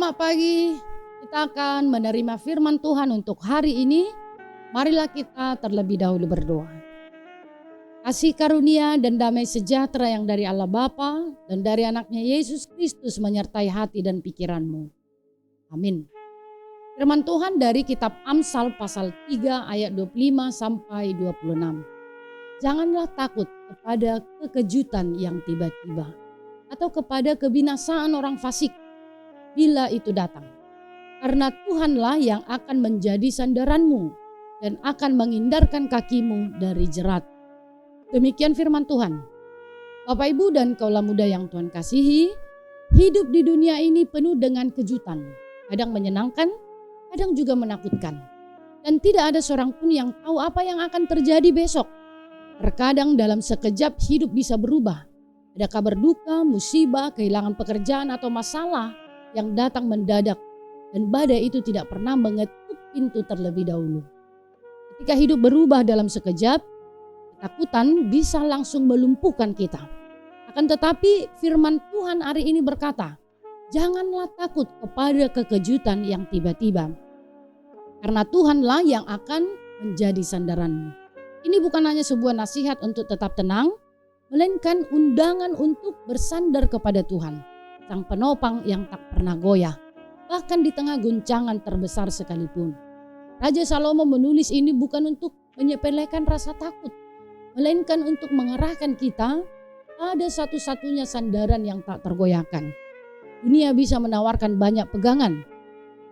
Selamat pagi, kita akan menerima firman Tuhan untuk hari ini. Marilah kita terlebih dahulu berdoa. Kasih karunia dan damai sejahtera yang dari Allah Bapa dan dari anaknya Yesus Kristus menyertai hati dan pikiranmu. Amin. Firman Tuhan dari kitab Amsal pasal 3 ayat 25 sampai 26. Janganlah takut kepada kekejutan yang tiba-tiba atau kepada kebinasaan orang fasik bila itu datang. Karena Tuhanlah yang akan menjadi sandaranmu dan akan menghindarkan kakimu dari jerat. Demikian firman Tuhan. Bapak Ibu dan kaulah muda yang Tuhan kasihi, hidup di dunia ini penuh dengan kejutan. Kadang menyenangkan, kadang juga menakutkan. Dan tidak ada seorang pun yang tahu apa yang akan terjadi besok. Terkadang dalam sekejap hidup bisa berubah. Ada kabar duka, musibah, kehilangan pekerjaan atau masalah yang datang mendadak, dan badai itu tidak pernah mengetuk pintu terlebih dahulu. Ketika hidup berubah dalam sekejap, ketakutan bisa langsung melumpuhkan kita. Akan tetapi firman Tuhan hari ini berkata, janganlah takut kepada kekejutan yang tiba-tiba, karena Tuhanlah yang akan menjadi sandaranmu. Ini bukan hanya sebuah nasihat untuk tetap tenang, melainkan undangan untuk bersandar kepada Tuhan, Sang penopang yang tak pernah goyah, bahkan di tengah guncangan terbesar sekalipun. Raja Salomo menulis ini bukan untuk menyepelekan rasa takut, melainkan untuk mengarahkan kita pada satu-satunya sandaran yang tak tergoyahkan. Dunia bisa menawarkan banyak pegangan,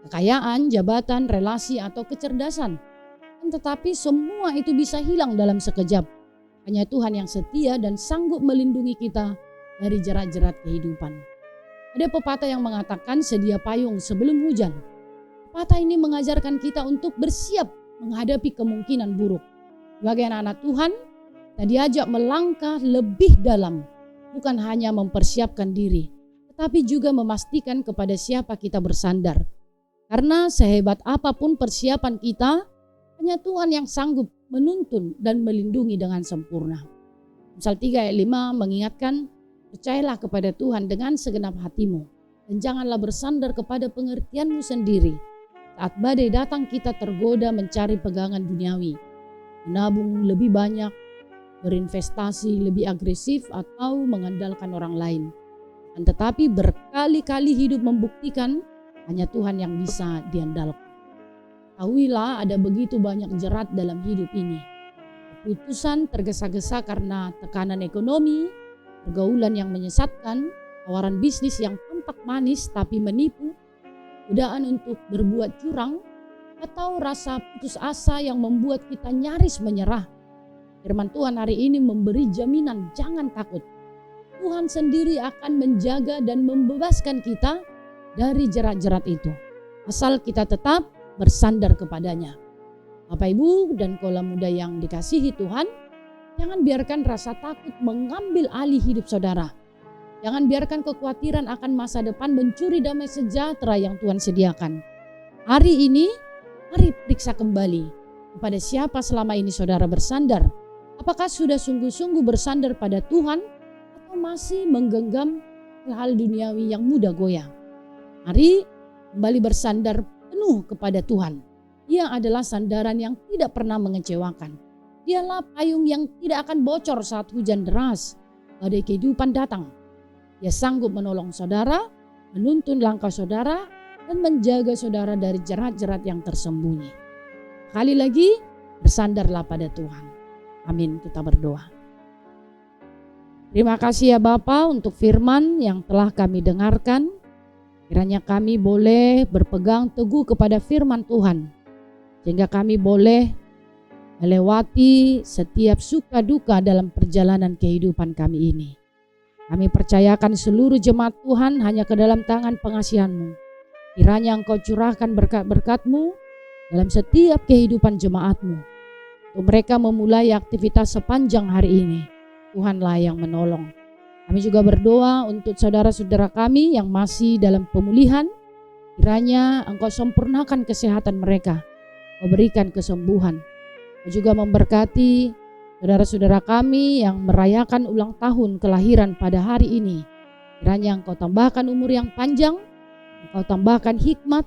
kekayaan, jabatan, relasi, atau kecerdasan. Tetapi semua itu bisa hilang dalam sekejap. Hanya Tuhan yang setia dan sanggup melindungi kita dari jerat-jerat kehidupan. Ada pepatah yang mengatakan sedia payung sebelum hujan. Pepatah ini mengajarkan kita untuk bersiap menghadapi kemungkinan buruk. Sebagai anak-anak Tuhan, kita diajak melangkah lebih dalam, bukan hanya mempersiapkan diri, tetapi juga memastikan kepada siapa kita bersandar. Karena sehebat apapun persiapan kita, hanya Tuhan yang sanggup menuntun dan melindungi dengan sempurna. Amsal 3 ayat 5 mengingatkan, percayalah kepada Tuhan dengan segenap hatimu dan janganlah bersandar kepada pengertianmu sendiri. Saat badai datang kita tergoda mencari pegangan duniawi, menabung lebih banyak, berinvestasi lebih agresif atau mengandalkan orang lain. Dan tetapi berkali-kali hidup membuktikan hanya Tuhan yang bisa diandalkan. Ketahuilah ada begitu banyak jerat dalam hidup ini. Keputusan tergesa-gesa karena tekanan ekonomi, pergaulan yang menyesatkan, tawaran bisnis yang tampak manis tapi menipu, godaan untuk berbuat curang, atau rasa putus asa yang membuat kita nyaris menyerah. Firman Tuhan hari ini memberi jaminan jangan takut. Tuhan sendiri akan menjaga dan membebaskan kita dari jerat-jerat itu. Asal kita tetap bersandar kepadanya. Bapak Ibu dan kaulah muda yang dikasihi Tuhan, jangan biarkan rasa takut mengambil alih hidup saudara. Jangan biarkan kekhawatiran akan masa depan mencuri damai sejahtera yang Tuhan sediakan. Hari ini, mari periksa kembali kepada siapa selama ini saudara bersandar. Apakah sudah sungguh-sungguh bersandar pada Tuhan atau masih menggenggam hal-hal duniawi yang mudah goyah? Mari kembali bersandar penuh kepada Tuhan. Ia adalah sandaran yang tidak pernah mengecewakan. Dialah payung yang tidak akan bocor saat hujan deras, badai kehidupan datang. Dia sanggup menolong saudara, menuntun langkah saudara, dan menjaga saudara dari jerat-jerat yang tersembunyi. Kali lagi, bersandarlah pada Tuhan. Amin, kita berdoa. Terima kasih ya Bapa untuk firman yang telah kami dengarkan. Kiranya kami boleh berpegang teguh kepada firman Tuhan, sehingga kami boleh melewati setiap suka duka dalam perjalanan kehidupan kami ini. Kami percayakan seluruh jemaat Tuhan hanya ke dalam tangan pengasihan-Mu. Kiranya Engkau curahkan berkat-berkat-Mu dalam setiap kehidupan jemaat-Mu. Untuk mereka memulai aktivitas sepanjang hari ini, Tuhanlah yang menolong. Kami juga berdoa untuk saudara-saudara kami yang masih dalam pemulihan. Kiranya Engkau sempurnakan kesehatan mereka, memberikan kesembuhan. Juga memberkati saudara-saudara kami yang merayakan ulang tahun kelahiran pada hari ini. Kiranya Engkau tambahkan umur yang panjang, Engkau tambahkan hikmat,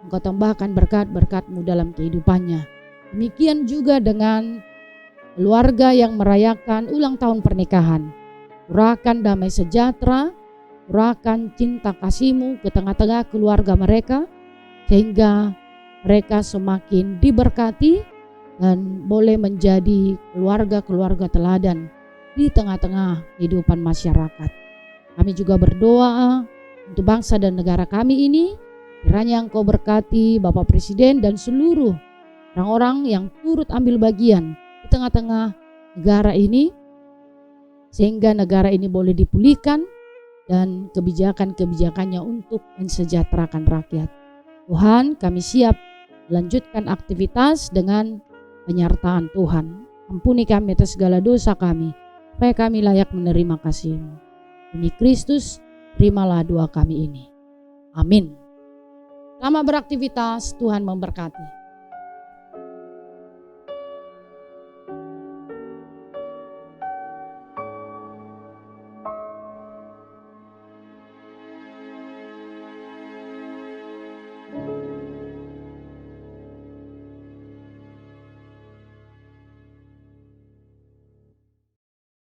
Engkau tambahkan berkat-berkat-Mu dalam kehidupannya. Demikian juga dengan keluarga yang merayakan ulang tahun pernikahan. Curahkan damai sejahtera, curahkan cinta kasih-Mu ke tengah-tengah keluarga mereka, sehingga mereka semakin diberkati dan boleh menjadi keluarga-keluarga teladan di tengah-tengah kehidupan masyarakat. Kami juga berdoa untuk bangsa dan negara kami ini, kiranya Engkau berkati Bapak Presiden dan seluruh orang-orang yang turut ambil bagian di tengah-tengah negara ini, sehingga negara ini boleh dipulihkan dan kebijakan-kebijakannya untuk mensejahterakan rakyat. Tuhan, kami siap melanjutkan aktivitas dengan penyertaan Tuhan. Ampuni kami atas segala dosa kami, supaya kami layak menerima kasih-Mu. Demi Kristus, terimalah doa kami ini. Amin. Selamat beraktivitas, Tuhan memberkati.